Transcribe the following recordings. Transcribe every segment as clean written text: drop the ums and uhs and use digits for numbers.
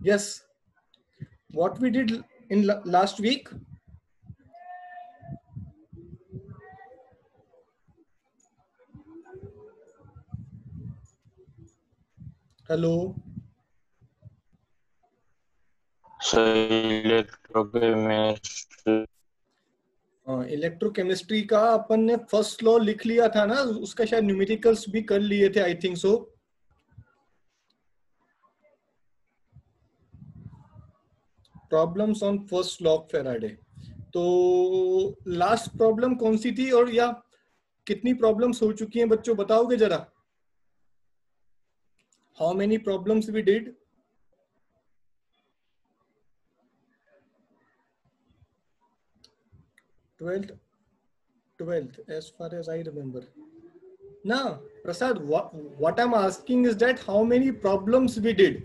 Yes, what we did in last week. Hello. So electrochemistry. Electrochemistry का अपन ने first law लिख लिया था ना, उसका शायद न्यूमेरिकल्स भी कर लिए थे, I think so. Problems on first law of Faraday. तो लास्ट प्रॉब्लम कौन सी थी, और या कितनी प्रॉब्लम्स हो चुकी हैं बच्चों, बताओगे जरा? How many problems we did? 12th as far as I remember. Now, Prasad, what I'm asking is that how many problems we did?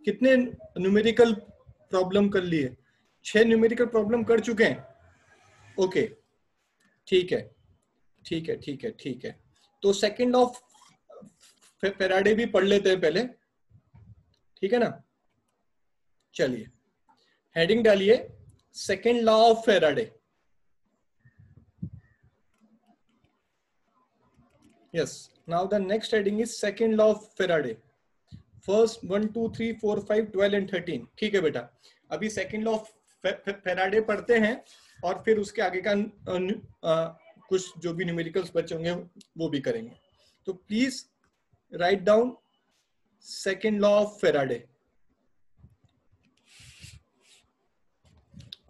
कितने न्यूमेरिकल प्रॉब्लम कर लिए? 6 न्यूमेरिकल प्रॉब्लम कर चुके हैं। ओके, ठीक है, ठीक है, ठीक है, ठीक है। तो सेकंड ऑफ फेराडे भी पढ़ लेते हैं पहले, ठीक है ना? चलिए, हेडिंग डालिए second law of Faraday. Yes. Now the next heading is second law of Faraday. First 1, 2, 3, 4, 5, 12 and 13. ठीक है बेटा, अभी सेकंड लॉ ऑफ फेराडे पढ़ते हैं और फिर उसके आगे का कुछ जो भी न्यूमेरिकल्स बचे होंगे वो भी करेंगे। तो please write down second law of Faraday,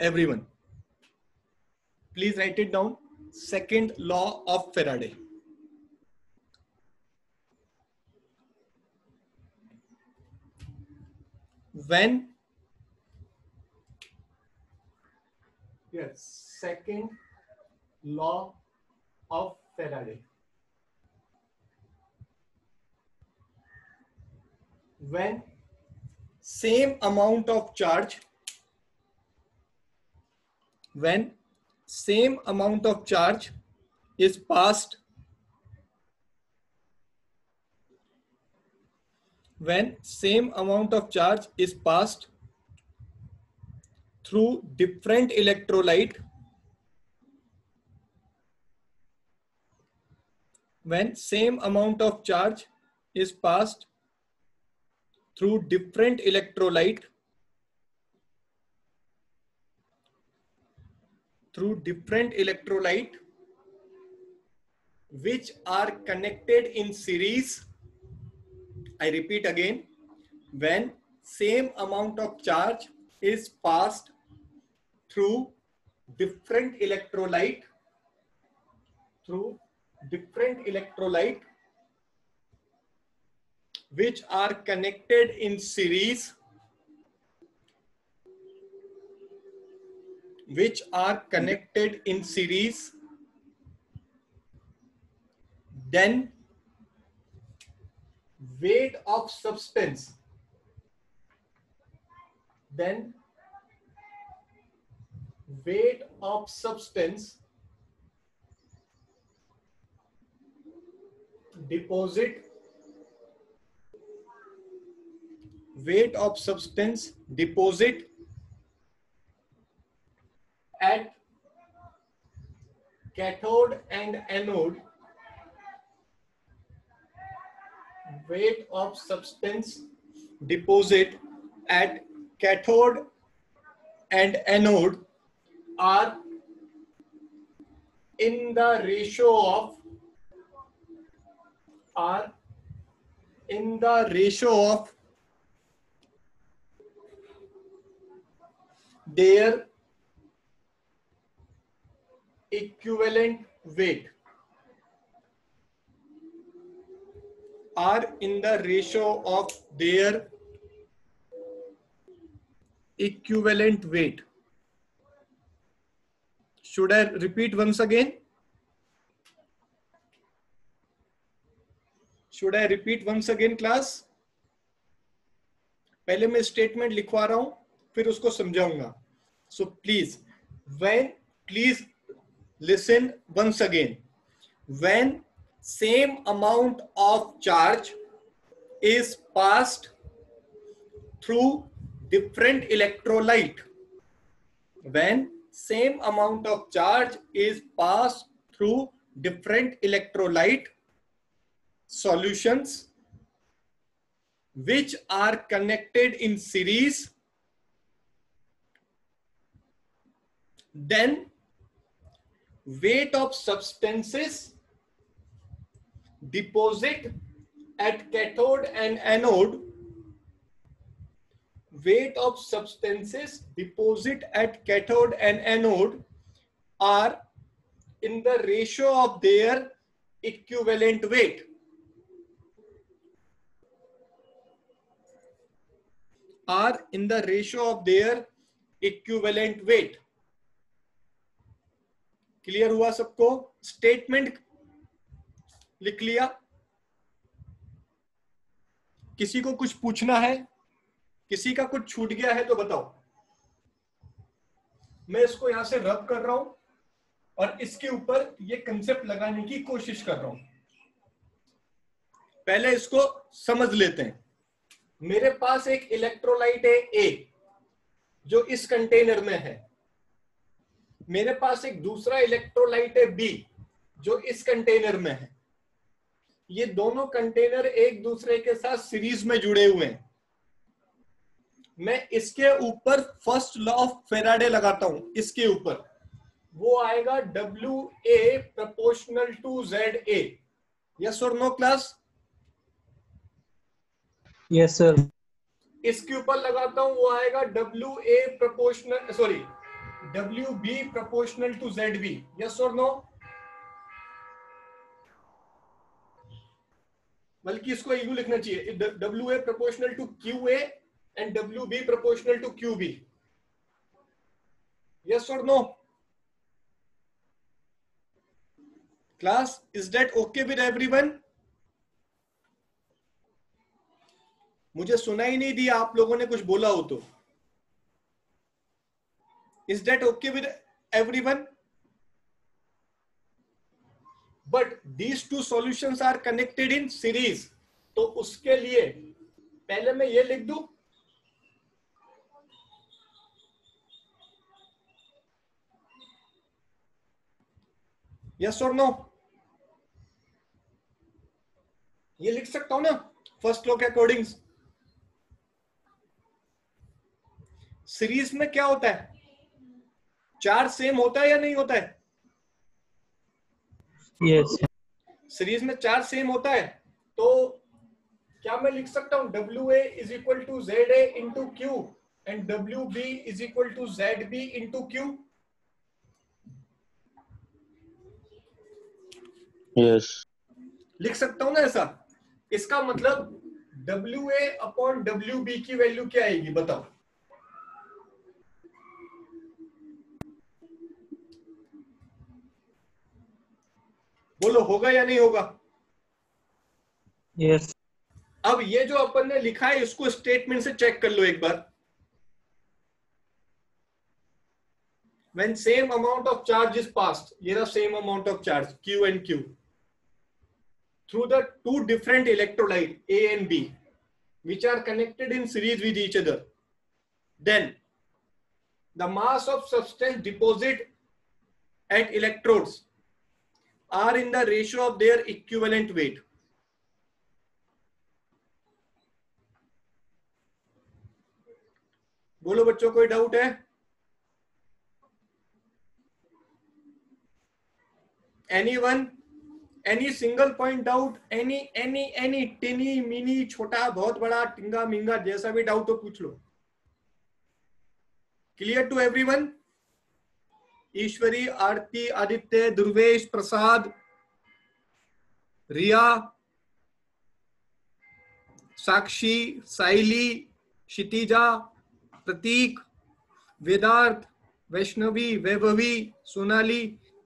everyone please right it down, second law of Faraday. When, yes, second law of Faraday. When same amount of charge, when same amount of charge is passed, when same amount of charge is passed through different electrolyte, when same amount of charge is passed through different electrolyte, which are connected in series. I repeat again, when same amount of charge is passed through different electrolyte, which are connected in series, then weight of substance, deposit at cathode and anode, weight of substance deposit at cathode and anode are in the ratio of their equivalent weight, Should I repeat once again? Class? पहले मैं statement लिखवा रहा हूं, फिर उसको समझाऊंगा. So please listen once again. When same amount of charge is passed through different electrolyte. When same amount of charge is passed through different electrolyte solutions which are connected in series, then weight of substances deposit at cathode and anode, weight of substances deposit at cathode and anode are in the ratio of their equivalent weight. Are in the ratio of their equivalent weight. Clear हुआ सबको? Statement लिख लिया? किसी को कुछ पूछना है? किसी का कुछ छूट गया है तो बताओ. मैं इसको यहां से रब कर रहा हूं और इसके ऊपर ये कंसेप्ट लगाने की कोशिश कर रहा हूं. पहले इसको समझ लेते हैं. मेरे पास एक इलेक्ट्रोलाइट है ए जो इस कंटेनर में है. मेरे पास एक दूसरा इलेक्ट्रोलाइट है बी जो इस कंटेनर में है. ये दोनों कंटेनर एक दूसरे के साथ सीरीज में जुड़े हुए हैं. मैं इसके ऊपर फर्स्ट लॉ ऑफ फेराडे लगाता हूं. इसके ऊपर वो आएगा WA proportional to ZA. Yes और नो क्लास? Yes sir. इसके ऊपर लगाता हूं वो आएगा WA proportional WB proportional to ZB. Yes और नो? बल्कि इसको यूं लिखना चाहिए, WA proportional to QA and WB proportional to QB. Yes और no? Class, is that okay with everyone? मुझे सुना ही नहीं दिया, आप लोगों ने कुछ बोला हो तो. Is that okay with everyone? But these two solutions are connected in series. तो उसके लिए पहले मैं ये लिख दूं, यस और नो? ये लिख सकता हूं ना फर्स्ट लॉ के अकॉर्डिंग. सीरीज में क्या होता है? चार्ज सेम होता है या नहीं होता है? यस. सीरीज में चार्ज सेम होता है. तो क्या मैं लिख सकता हूं WA is equal to ZA into Q and WB is equal to ZB into Q? Yes. लिख सकता हूं ना ऐसा? इसका मतलब WA अपॉन WB की वैल्यू क्या आएगी बताओ? बोलो, होगा या नहीं होगा? यस. अब ये जो अपन ने लिखा है इसको स्टेटमेंट से चेक कर लो एक बार. When same amount of charge is passed, ये रहा same amount of charge Q and Q through the two different electrolyte A and B which are connected in series with each other, then the mass of substance deposit at electrodes are in the ratio of their equivalent weight. बोलो बच्चों, कोई doubt है? Anyone? Any single point doubt? Any टिनी mini छोटा बहुत बड़ा टिंगा मिंगा जैसा भी doubt हो पूछ लो. Clear to everyone? Ishwari, Aarti, Aditya, Durvesh, Prasad, Riya, Sakshi, Saili, Kshitija, Prateek, Vedarth, Vaishnavi, Vaibhavi, Sonali,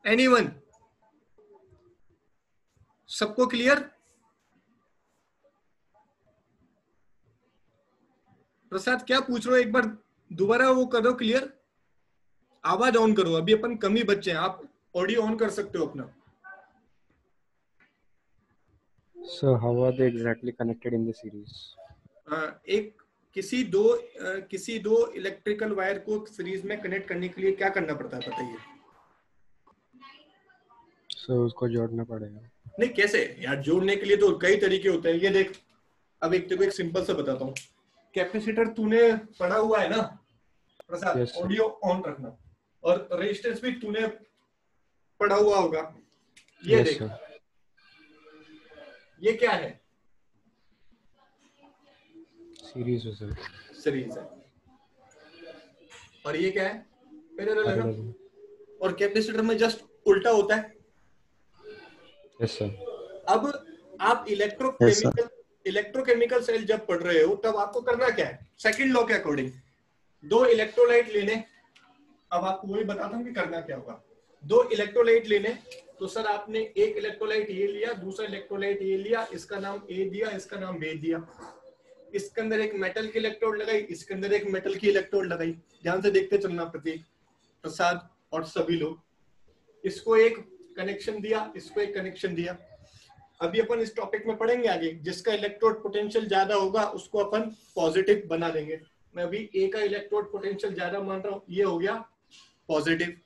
anyone? सबको क्लियर? प्रसाद क्या पूछ रहे हो? एक बार दोबारा वो करो क्लियर. आवाज ऑन करो, अभी अपन कम ही बच्चे हैं. आप ऑडियो ऑन कर सकते हो अपना. So how are they exactly connected in the series? एक किसी दो इलेक्ट्रिकल वायर को सीरीज में कनेक्ट करने के लिए क्या करना पड़ता है बताइए? सर उसको जोड़ना पड़ेगा। नहीं, कैसे यार? जोड़ने के लिए तो कई तरीके होते हैं। ये देख, अब एक तेरे को एक सिंपल सा बताता हूँ। कैपेसिटर तूने पढ़ा हुआ है ना प्रसाद? Yes, sir. ऑडियो ऑन रखना। और रेजिस्टेंस भी तूने पढ़ा हुआ होगा। ये Yes, देख, sir. ये क्या है? सीरीज है सर। सीरीज है। और ये क्या है? पैरेलल है ना? पैरेलल। और कैपेसिटर में जस्ट उल्टा होता है। Yes sir. अब आप इलेक्ट्रोकेमिकल सेल जब पढ़ रहे हो तब आपको करना क्या है? सेकंड लॉ के अकॉर्डिंग दो इलेक्ट्रोलाइट लेने। अब आपको वही बताता हूँ कि करना क्या होगा। दो इलेक्ट्रोलाइट लेने, तो सर आपने एक इलेक्ट्रोलाइट ये लिया, दूसरा इलेक्ट्रोलाइट ये लिया, इसका नाम ए दिया, इसका नाम बी दिया। इसके अंदर एक मेटल की इलेक्ट्रोड लगाई, इसके अंदर एक मेटल की इलेक्ट्रोड लगाई। ध्यान से देखते चलना प्रतीक, प्रसाद और सभी लोग। इसको एक कनेक्शन दिया, इसको एक कनेक्शन दिया। अभी अपन इस टॉपिक में पढ़ेंगे आगे, जिसका इलेक्ट्रोड पोटेंशियल ज्यादा होगा उसको अपन पॉजिटिव बना देंगे। मैं अभी ए का इलेक्ट्रोड पोटेंशियल ज्यादा मान रहा हूं, ये हो गया पॉजिटिव,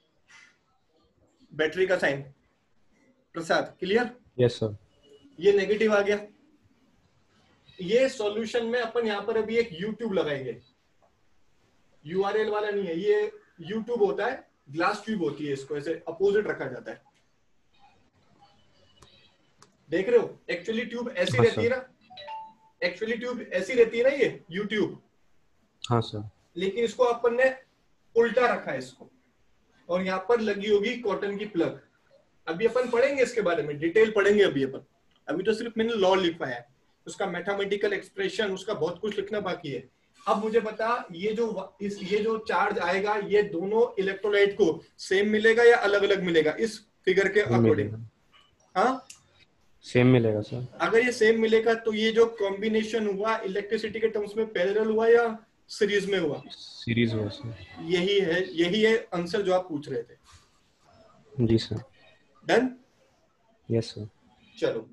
बैटरी का साइन। प्रसाद क्लियर? Yes sir. ये नेगेटिव आ गया। ये सॉल्यूशन में अपन यहाँ पर अभी एक यूट्यूब लगाएंगे। यूआरएल वाला नहीं है, ये यूट्यूब होता है, ग्लास ट्यूब होती है, इसको ऐसे अपोजिट रखा जाता है। देख रहे हो? एक्चुअली ट्यूब ऐसी रहती है ना, एक्चुअली ट्यूब ऐसी रहती है ना, ये यूट्यूब। हाँ सर। लेकिन इसको अपन ने उल्टा रखा है इसको, और यहाँ पर लगी होगी कॉटन की प्लग। अभी अपन पढ़ेंगे इसके बारे में, डिटेल पढ़ेंगे अभी अपन। अभी तो सिर्फ मैंने लॉ लिखवाया है, उसका मैथमेटिकल एक्सप्रेशन, उसका बहुत कुछ लिखना बाकी है। अब मुझे बता, ये जो चार्ज आएगा, ये दोनों इलेक्ट्रोलाइट को सेम मिलेगा या अलग अलग मिलेगा इस फिगर के अकॉर्डिंग? हाँ, सेम मिलेगा सर। अगर ये सेम मिलेगा तो ये जो कॉम्बिनेशन हुआ इलेक्ट्रिसिटी के टर्म्स में, पैरेलल हुआ या सीरीज में हुआ? सीरीज हुआ सर। यही है आंसर जो आप पूछ रहे थे। जी सर। डन? Yes sir. चलो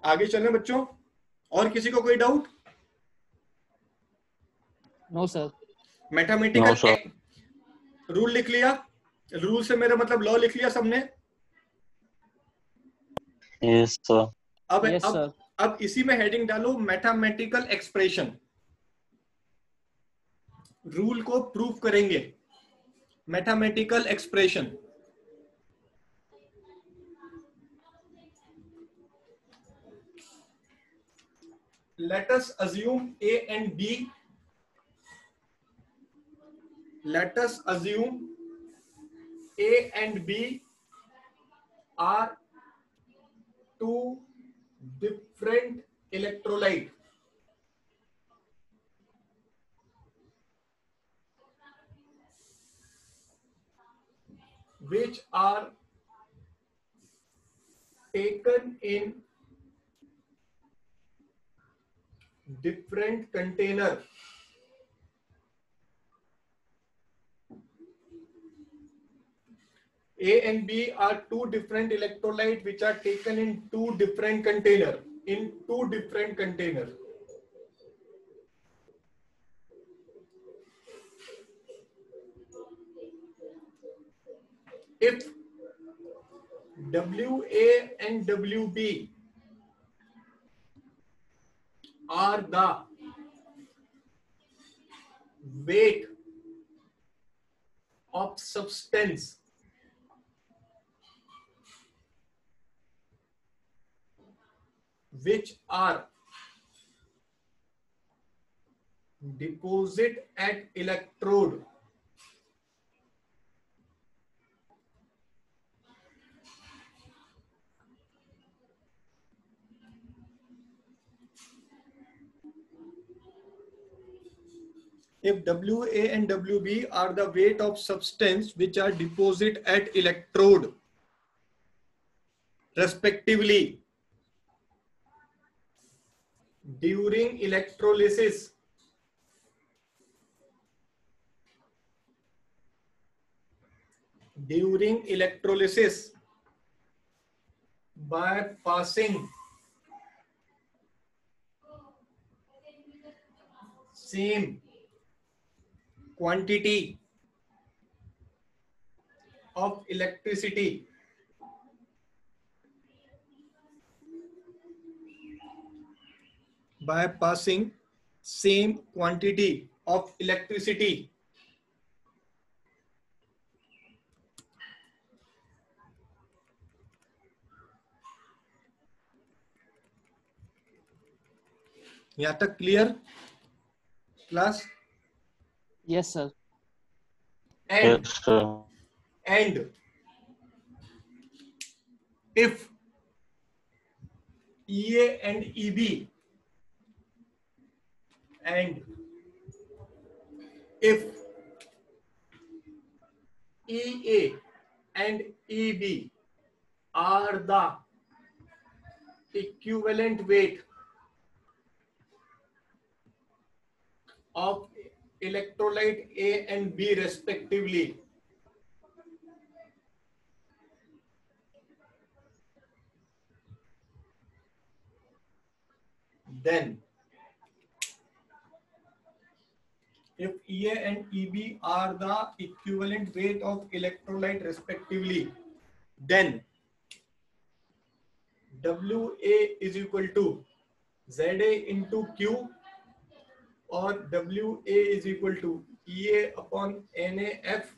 आगे चलें बच्चों। और किसी को कोई doubt? No sir. Mathematical rule लिख लिया? रूल से मेरा मतलब लॉ लिख लिया सबने? Yes sir. अब इसी में हेडिंग डालो मैथमेटिकल एक्सप्रेशन। रूल को प्रूफ करेंगे, mathematical expression. Let us assume A and B. Let us assume A and B are two different electrolyte. Which are taken in different container. A and B are two different electrolyte which are taken in two different container. If WA and WB are the weight of substance which are deposit at electrode, if WA and WB are the weight of substance which are deposit at electrode respectively during electrolysis, by passing same quantity of electricity by passing same quantity of electricity यहाँ तक clear class? Yes, sir. And Yes, sir. and if EA and EB and if EA and EB are the equivalent weight of electrolyte A and B respectively, then if EA and EB are the equivalent weight of electrolyte respectively, then WA is equal to ZA into Q और WA is equal to EA upon NAF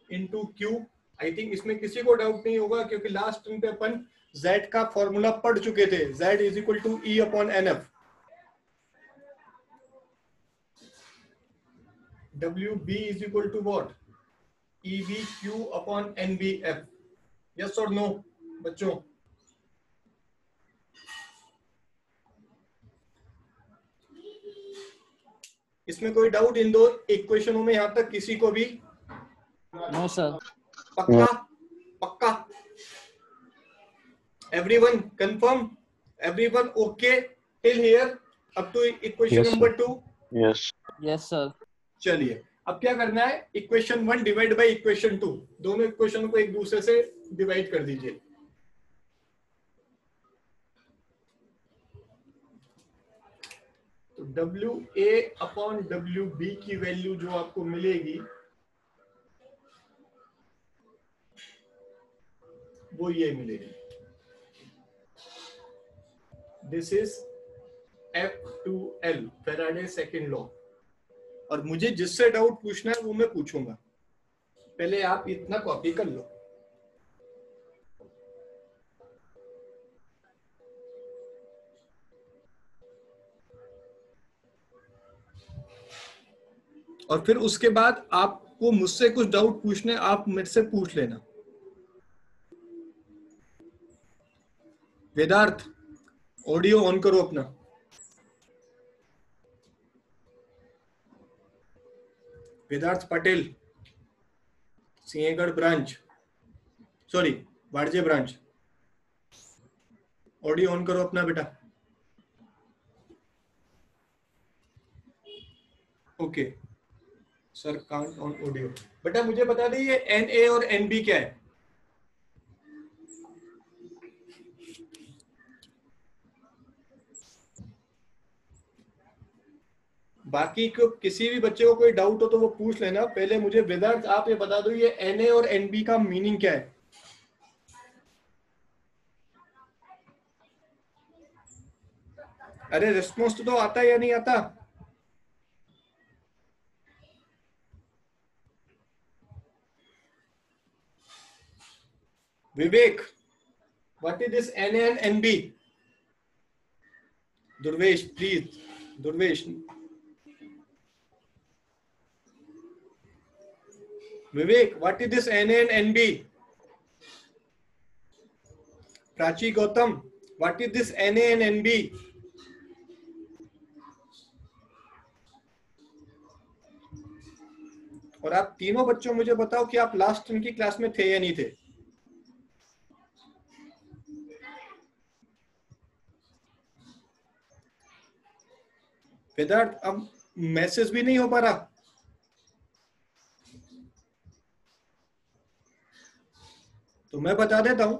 into Q. I think इसमें किसी को doubt नहीं होगा क्योंकि last time पे अपन Z का formula पढ़ चुके थे. Z is equal to E upon NF. WB is equal to what? EBQ upon NBF. Yes or no बच्चों? इसमें कोई डाउट इन दो इक्वेशनों में यहां तक किसी को भी? No, sir. पक्का? पक्का? Everyone confirm? Everyone okay till here up to equation Yes, number sir. 2? Yes. Yes, sir. चलिए अब क्या करना है, इक्वेशन 1 डिवाइड बाय इक्वेशन 2, दोनों इक्वेशन को एक दूसरे से डिवाइड कर दीजिए. तो WA अपॉन WB की वैल्यू जो आपको मिलेगी वो ये मिलेगी. This is F2L Faraday second law. और मुझे जिससे डाउट पूछना है वो मैं पूछूंगा. पहले आप इतना कॉपी कर लो. और फिर उसके बाद आपको मुझसे कुछ डाउट पूछने, आप मेरे से पूछ लेना. वेदार्थ ऑडियो ऑन करो अपना. वेदार्थ पटेल, सिंहगढ़ ब्रांच, सॉरी वाणिज्य ब्रांच, ऑडियो ऑन करो अपना बेटा. Okay sir, count on audio. बेटा मुझे बता दे ये NA और NB क्या है? बाकी को किसी भी बच्चे को कोई डाउट हो तो वो पूछ लेना. पहले मुझे वेदांत आप ये बता दो ये NA और NB का मीनिंग क्या है? अरे रिस्पॉन्स तो आता है या नहीं आता? Vivek, what is this NA and NB? Durvesh please, Durvesh. Vivek, what is this NA and NB? Prachi Gautam, what is this NA and NB? और आप तीनों बच्चों मुझे बताओ कि आप लास्ट टाइम की क्लास में थे या नहीं थे? वेदांत अब मैसेज भी नहीं हो पा रहा. तो मैं बता देता हूं.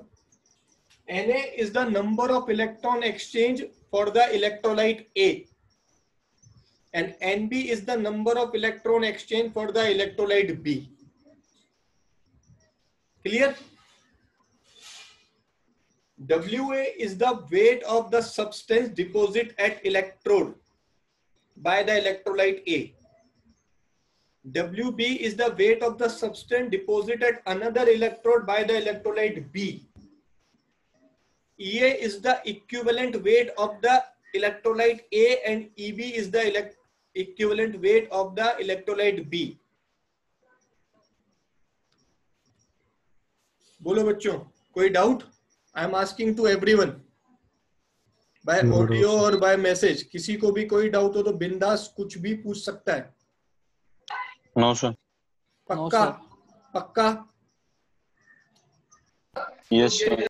Na is the number of electron exchange for the electrolyte A and Nb is the number of electron exchange for the electrolyte B. Clear? Wa is the weight of the substance deposit at electrode by the electrolyte A. Wb is the weight of the substance deposit at another electrode by the electrolyte B. Ea is the equivalent weight of the electrolyte A and Eb is the equivalent weight of the electrolyte B. बोलो बच्चों, कोई doubt? I am asking to everyone by No audio doubt, sir. और by message. किसी को भी कोई doubt हो तो बिंदास कुछ भी पूछ सकता है. No, sir. पक्का? sir. पक्का? Yes, sir.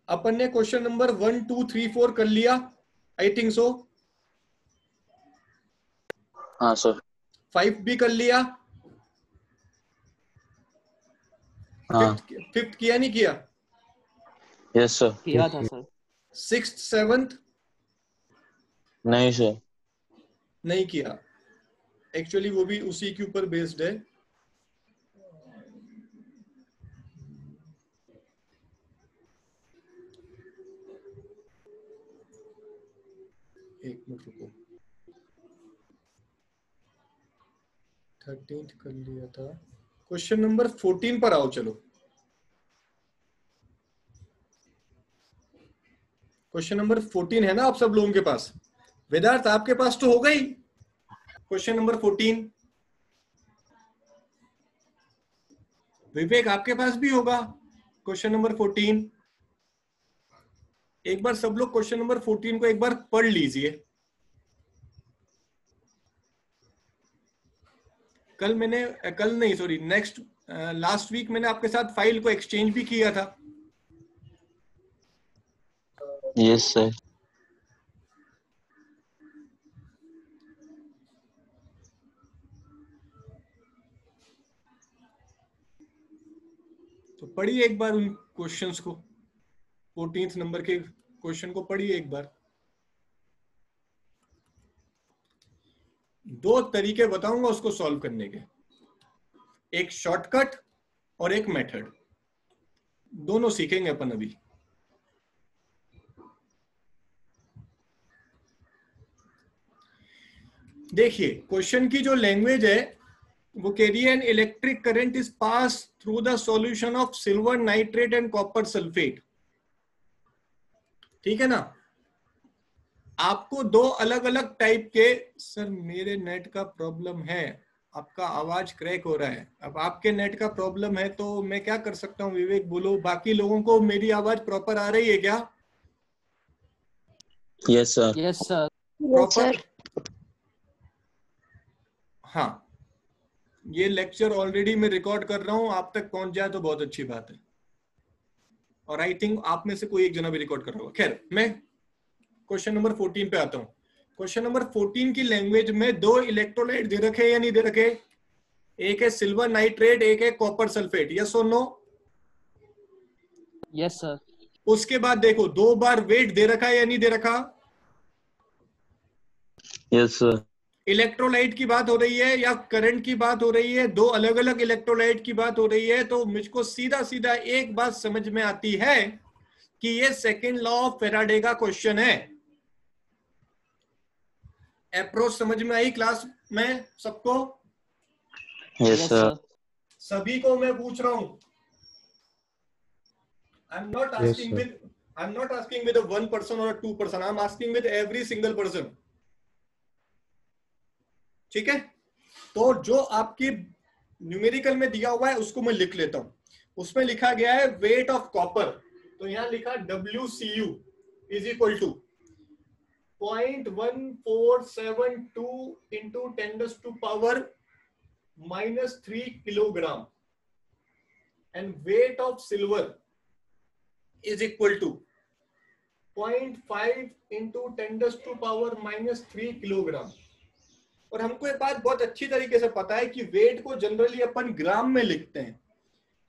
अपन ने क्वेश्चन नंबर 1, 2, 3, 4 कर लिया. I think so. हाँ सर. 5 भी कर लिया. हाँ. फिफ्थ किया नहीं किया? Yes, sir. किया था सर. 6th 7th नहीं सर. नहीं किया. एक्चुअली वो भी उसी के ऊपर बेस्ड है. एक मिनट रुको. 13th कर लिया था. क्वेश्चन नंबर 14 पर आओ. चलो क्वेश्चन नंबर 14 है ना आप सब लोगों के पास? वेदार्थ आपके पास तो होगा ही. Question number 14. विवेक आपके पास भी होगा क्वेश्चन नंबर 14. एक बार सब लोग क्वेश्चन नंबर 14 को एक बार पढ़ लीजिए. कल नहीं सॉरी नेक्स्ट लास्ट वीक मैंने आपके साथ फाइल को एक्सचेंज भी किया था. Yes, sir. तो पढ़िए एक बार उन क्वेश्चंस को. 14th नंबर के क्वेश्चन को पढ़िए एक बार. 2 तरीके बताऊंगा उसको सॉल्व करने के. एक शॉर्टकट और एक मेथड. दोनों सीखेंगे अपन अभी. देखिए क्वेश्चन की जो लैंग्वेज है वो कह रही है an electric current is pass through the solution of silver nitrate and copper sulphate. ठीक है ना? आपको 2 अलग अलग टाइप के. सर मेरे नेट का प्रॉब्लम है, आपका आवाज क्रैक हो रहा है. अब आपके नेट का प्रॉब्लम है तो मैं क्या कर सकता हूं? विवेक बोलो. बाकी लोगों को मेरी आवाज प्रॉपर आ रही है क्या? Yes, sir. Yes sir. Proper. हाँ, ये लेक्चर ऑलरेडी मैं रिकॉर्ड कर रहा हूं. आप तक पहुंच जाए तो बहुत अच्छी बात है. और आई थिंक आप में से कोई एक जना भी रिकॉर्ड कर रहा होगा. खैर मैं क्वेश्चन नंबर 14 पे आता हूं. क्वेश्चन नंबर 14 की लैंग्वेज में 2 इलेक्ट्रोलाइट दे रखे या नहीं दे रखे? एक है सिल्वर नाइट्रेट, एक है कॉपर सल्फेट. यस और नो? Yes sir. उसके बाद देखो 2 बार वेट दे रखा है या नहीं दे रखा? Yes, sir. इलेक्ट्रोलाइट की बात हो रही है या करंट की बात हो रही है? 2 अलग अलग इलेक्ट्रोलाइट की बात हो रही है. तो मुझको सीधा सीधा एक बात समझ में आती है कि ये सेकंड लॉ ऑफ फैराडे का क्वेश्चन है. अप्रोच समझ में आई क्लास में सबको? Yes, Yes sir. sir. सभी को मैं पूछ रहा हूं. I'm not Yes, asking sir. with a 1 person or a 2 person. I'm asking with every single person. ठीक है? तो जो आपकी न्यूमेरिकल में दिया हुआ है उसको मैं लिख लेता हूं. उसमें लिखा गया है वेट ऑफ कॉपर. तो यहां लिखा WCU is equal to 0.1472 into 10⁻³ kilogram. And weight of silver is equal to 0.5 into 10⁻³ kilogram. और हमको एक बात बहुत अच्छी तरीके से पता है कि वेट को जनरली अपन ग्राम में लिखते हैं.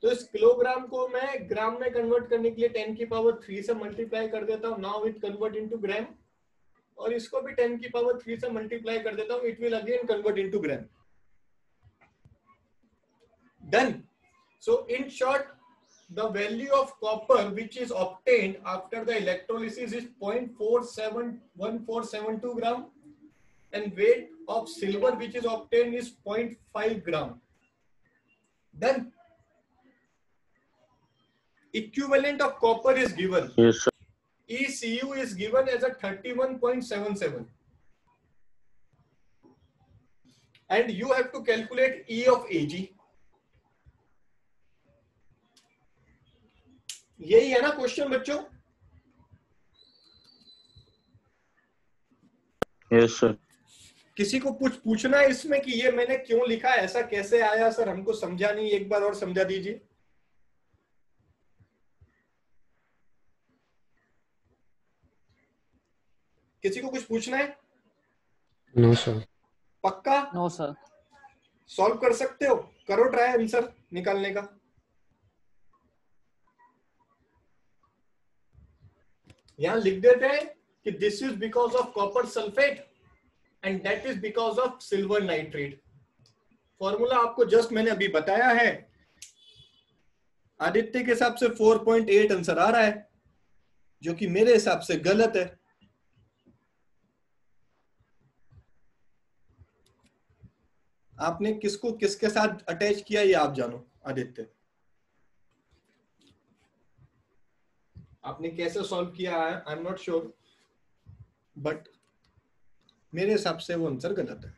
तो इस किलोग्राम को मैं ग्राम में कन्वर्ट करने के लिए 10⁻³ से मल्टीप्लाई कर देता हूं. Now it convert into gram. और इसको भी 10 की पावर 3 से मल्टीप्लाई कर देता हूं, it will again convert into gram. Done. So in short, the value of copper which is obtained after the electrolysis is 0.471472 gram, and weight of silver which is obtained is 0.5 gram. Then equivalent of copper is given. Yes, sir. ECU is given as a 31.77, and you have to calculate E of Ag. यही है ना question बच्चों? Yes, sir. किसी को कुछ पूछना है इसमें कि ये मैंने क्यों लिखा, ऐसा कैसे आया सर, हमको समझा नहीं, एक बार और समझा दीजिए. किसी को कुछ पूछना है? No sir. पक्का? No, sir. सॉल्व कर सकते हो? करो ट्राई आंसर निकालने का. यहां लिख देते हैं कि this is because of copper sulphate and that is because of silver nitrate. Formula आपको जस्ट मैंने अभी बताया है. आदित्य के हिसाब से 4.8 आंसर आ रहा है, जो कि मेरे हिसाब से गलत है. आपने किसको किसके साथ अटैच किया ये आप जानो. आदित्य, आपने कैसे सॉल्व किया है I am not sure, but मेरे हिसाब से वो आंसर गलत है.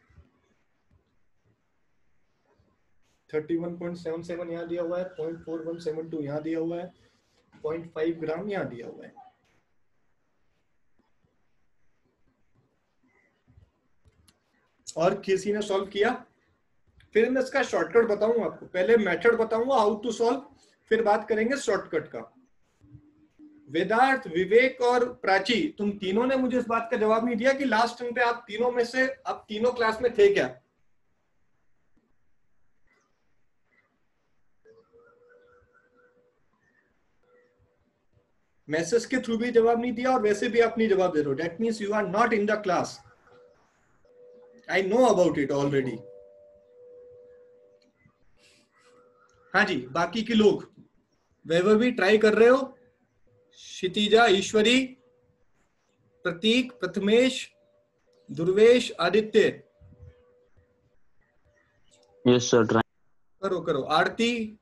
31.77 यहाँ दिया हुआ है, 0.4172 यहाँ दिया हुआ है, 0.5 ग्राम यहाँ दिया हुआ है. और किसी ने सॉल्व किया? फिर मैं इसका शॉर्टकट बताऊंगा आपको. पहले मेथड बताऊंगा हाउ टू सॉल्व, फिर बात करेंगे शॉर्टकट का. वेदार्थ, विवेक और प्राची, तुम तीनों ने मुझे इस बात का जवाब नहीं दिया कि लास्ट टाइम पे आप तीनों में से आप तीनों क्लास में थे क्या? मैसेज के थ्रू भी जवाब नहीं दिया और वैसे भी आप नहीं जवाब दे रहे हो. That means you are not in the class. I know about it already. हाँ जी, बाकी के लोग वैभव भी ट्राई कर रहे हो? क्षितिजा, ईश्वरी, प्रतीक, Prathamesh, Durvesh, Aditya. Yes, sir. Try. करो करो. आरती,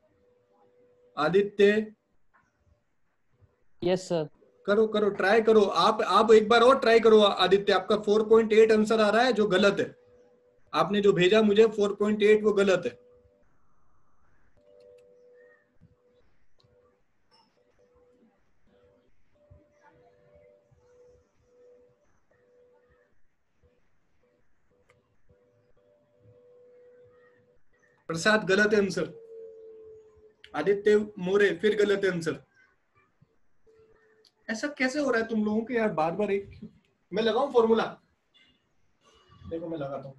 आदित्य, Yes, sir. करो करो, ट्राई करो. आप एक बार और ट्राई करो. आदित्य, आपका 4.8 आंसर आ रहा है जो गलत है. आपने जो भेजा मुझे 4.8 वो गलत है. प्रसाद, गलत है आंसर. आदित्य मोरे, फिर गलत है आंसर. ऐसा कैसे हो रहा है तुम लोगों के यार, बार बार एक. मैं लगाऊं फॉर्मूला? देखो मैं लगाता हूं.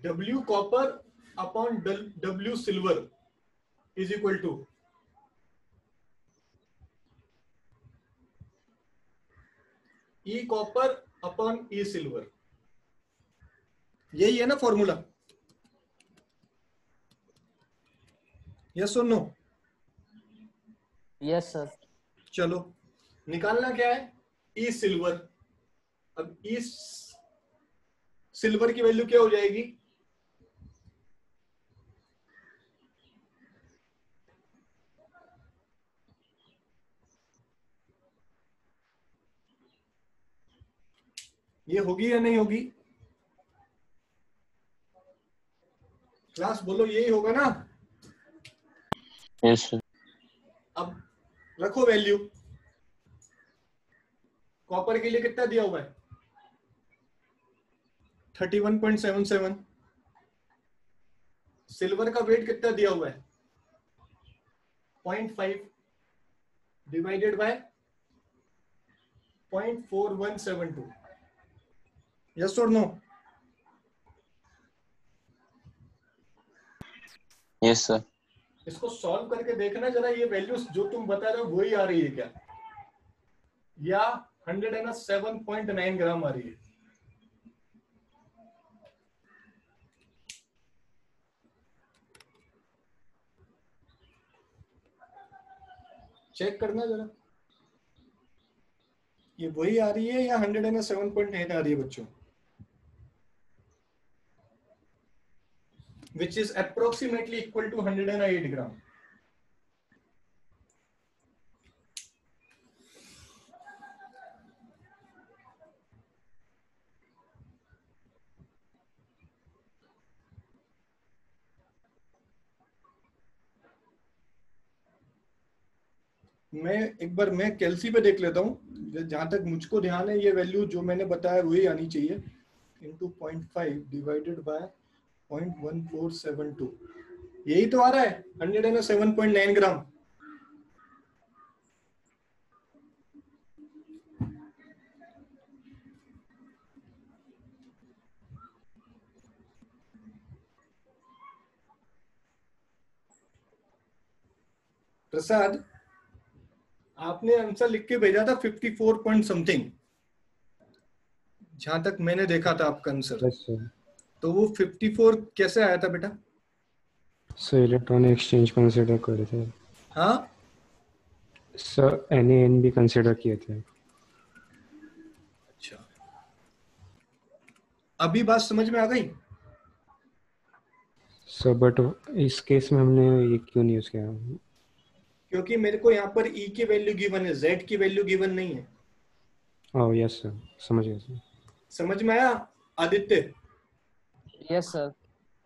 W copper upon W silver is equal to E copper upon E silver. यही है ना फॉर्मूला? यस और नो? Yes, sir. चलो निकालना क्या है? ई सिल्वर. अब ई सिल्वर की वैल्यू क्या हो जाएगी? ये होगी या नहीं होगी? क्लास बोलो, यही होगा ना? Yes, sir. अब रखो वैल्यू. कॉपर के लिए कितना दिया हुआ है? 31.77. सिल्वर का वेट कितना दिया हुआ है? 0.5 डिवाइडेड बाय 0.4172. यस और नो? Yes, sir. इसको सॉल्व करके देखना जरा, ये वैल्यूज जो तुम बता रहे हो वही आ रही है क्या, या 107.9 ग्राम आ रही है। चेक करना जरा, ये वही आ रही है या 107.9 आ रही है बच्चों, which is approximately equal to 108 ग्राम। मैं एक बार मैं कैल्सी पे देख लेता हूँ, जहां तक मुझको ध्यान है ये वैल्यू जो मैंने बताया वही आनी चाहिए, इंटू 0.5 डिवाइडेड बाय 0.1472, यही तो आ रहा है 107.9 ग्राम। प्रसाद, आपने आंसर लिख के भेजा था 54 पॉइंट समथिंग, जहां तक मैंने देखा था आपका आंसर। Yes sir. तो वो 54 कैसे आया था बेटा? सर इलेक्ट्रॉन एक्सचेंज कंसिडर करे थे हाँ सर, NaN भी कंसिडर किए थे। अच्छा, अभी बात समझ में आ गई? सर बट इस केस में हमने ये क्यों नहीं यूज किया? क्योंकि मेरे को यहाँ पर E की वैल्यू गिवन है, Z की वैल्यू गिवन नहीं है। ओह यस सर, समझ गया सर। समझ में आया आदित्य? Yes, sir.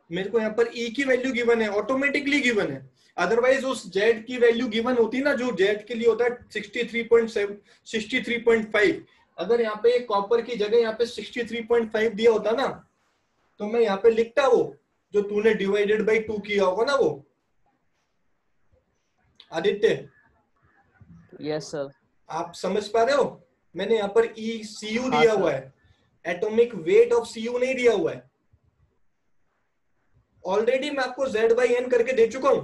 मेरे को यहाँ पर E की वैल्यू गिवन है, ऑटोमेटिकली गिवन है। अदरवाइज उस Z की वैल्यू गिवन होती ना, जो Z के लिए होता है 63.7 63.5, अगर यहाँ पे कॉपर की जगह यहाँ पे 63.5 दिया होता ना, तो मैं यहाँ पे लिखता वो जो तूने डिवाइडेड बाई 2 किया होगा ना वो। Aditya Yes, sir. आप समझ पा रहे हो? मैंने यहाँ पर ECU हाँ, दिया सर। हुआ है, एटॉमिक वेट ऑफ CU नहीं दिया हुआ है। ऑलरेडी मैं आपको Z/N करके दे चुका हूं।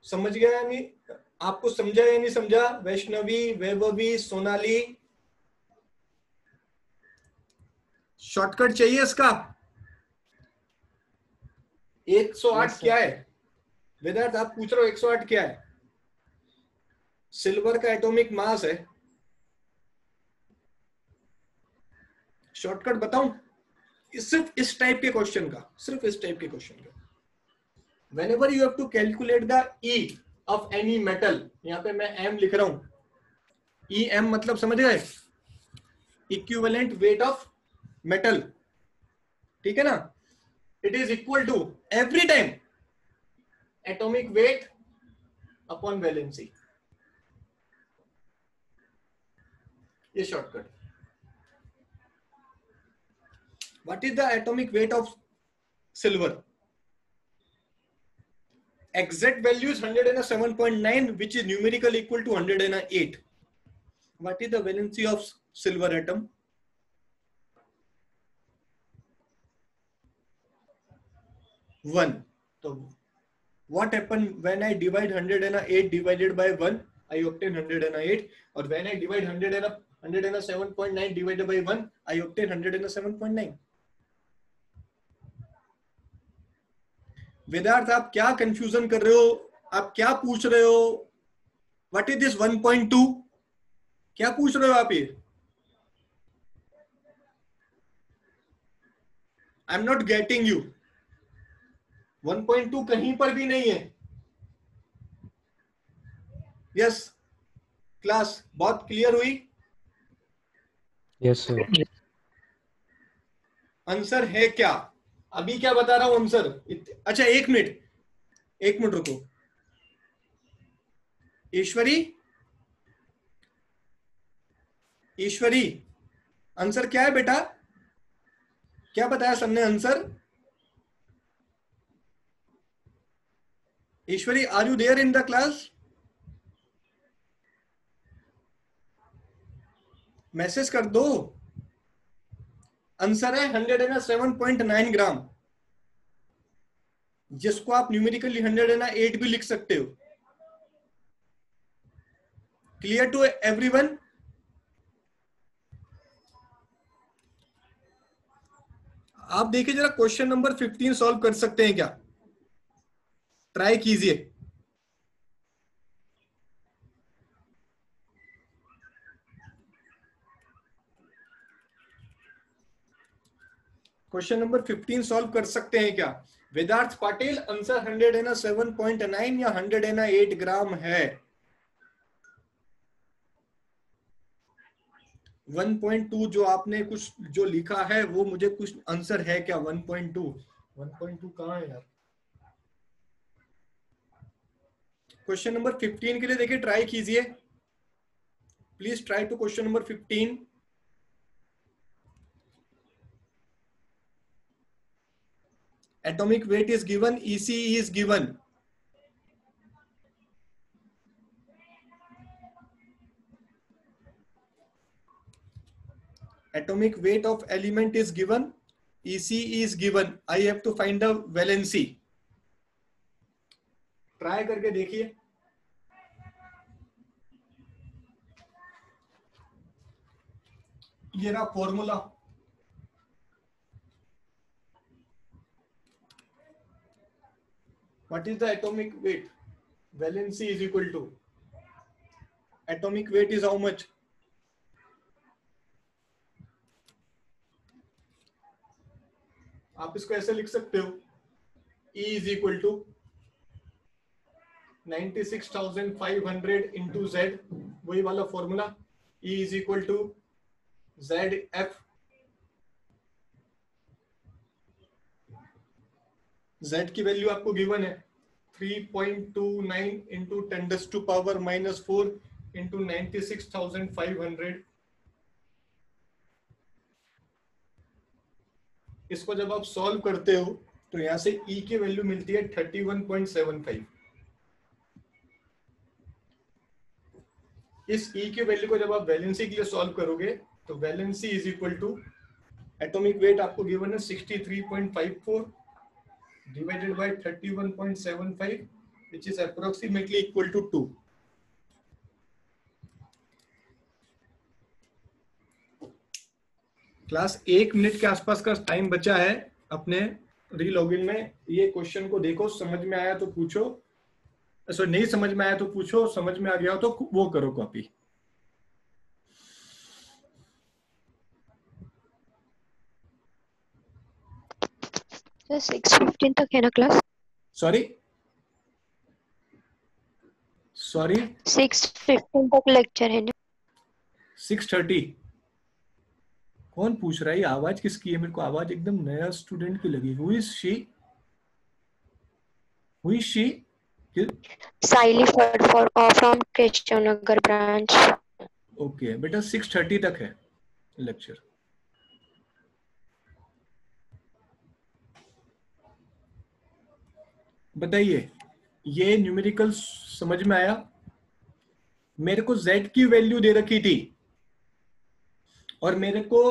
समझ गया या नहीं? आपको समझा या नहीं समझा? वैष्णवी, वैभवी, सोनाली, शॉर्टकट चाहिए इसका? 108 Yes, sir. क्या है? वेदांत आप पूछ रहे हो 108 क्या है? सिल्वर का एटॉमिक मास है। शॉर्टकट बताऊं? सिर्फ इस टाइप के क्वेश्चन का, सिर्फ इस टाइप के क्वेश्चन का, whenever you have to calculate the E of any metal, यहाँ पे मैं M लिख रहा हूं, EM मतलब समझ गए? इक्विवेलेंट वेट ऑफ मेटल, ठीक है ना? It is equal to every time atomic weight upon valency, ये shortcut. What is the atomic weight of silver? Exact value is 107.9, which is numerically equal to 108. What is the valency of silver atom? One. So what happened when I divide 108 divided by 1? I obtain 108. Or when I divide 107.9 divided by 1, I obtain 107.9. वेदार्थ आप क्या confusion कर रहे हो? आप क्या पूछ रहे हो? What is this 1.2? क्या पूछ रहे हो आप ये? I am not getting you. 1.2 कहीं पर भी नहीं है। यस क्लास, बहुत क्लियर हुई? Yes sir. आंसर है क्या? अभी क्या बता रहा हूं आंसर? अच्छा एक मिनट रुको। ईश्वरी आंसर क्या है बेटा? क्या बताया सर ने answer? Ishwari, are you there in the class? Message कर दो। आंसर है 107.9 ग्राम, जिसको आप न्यूमेरिकली 108 भी लिख सकते हो। Clear to everyone? आप देखिए जरा, क्वेश्चन नंबर 15 सॉल्व कर सकते हैं क्या? ट्राई कीजिए। क्वेश्चन नंबर 15 सॉल्व कर सकते हैं क्या? वेदार्थ पाटिल, आंसर 107.9 या 108 ग्राम है? 1.2 जो आपने कुछ जो लिखा है वो मुझे कुछ आंसर है क्या? 1.2 1.2 कहां है यार? क्वेश्चन नंबर 15 के लिए देखिए, ट्राई कीजिए please, try to question number 15। atomic weight is given, EC is given. Atomic weight of element is given, EC is given. I have to find the valency. Try करके देखिए। ये रहा formula. What is the atomic weight? Valency is equal to, atomic weight is how much? आप इसको ऐसे लिख सकते हो, E is equal to 96,500 into Z, वही वाला formula. E is equal to ZF, Z की वैल्यू आपको गिवन है 3.29 into 10⁻⁻⁴ into 96,500। इसको जब आप सॉल्व करते हो तो यहां से E की वैल्यू मिलती है 31.75। इस E की वैल्यू को जब आप वैलेंसी के लिए सॉल्व करोगे तो valency is equal to, atomic weight आपको गिवन है 63.54 divided by 31.75, which is approximately equal to 2। Class 1 minute के आसपास का टाइम बचा है अपने रीलॉगिन में। ये क्वेश्चन को देखो, समझ में आया तो पूछो, सॉरी नहीं समझ में आया तो पूछो, समझ में आ गया हो तो वो करो कॉपी। सर 6:15 तक है ना क्लास? सॉरी 6:15 तक लेक्चर है ना? 6:30। कौन पूछ रहा है? ये आवाज किसकी है? मेरे को आवाज एकदम नया स्टूडेंट की लगी। Who is she? Who is she? Saili from Keshavnagar branch. Okay बेटा, 6:30 तक है लेक्चर। बताइए, ये न्यूमेरिकल समझ में आया? मेरे को Z की वैल्यू दे रखी थी और मेरे को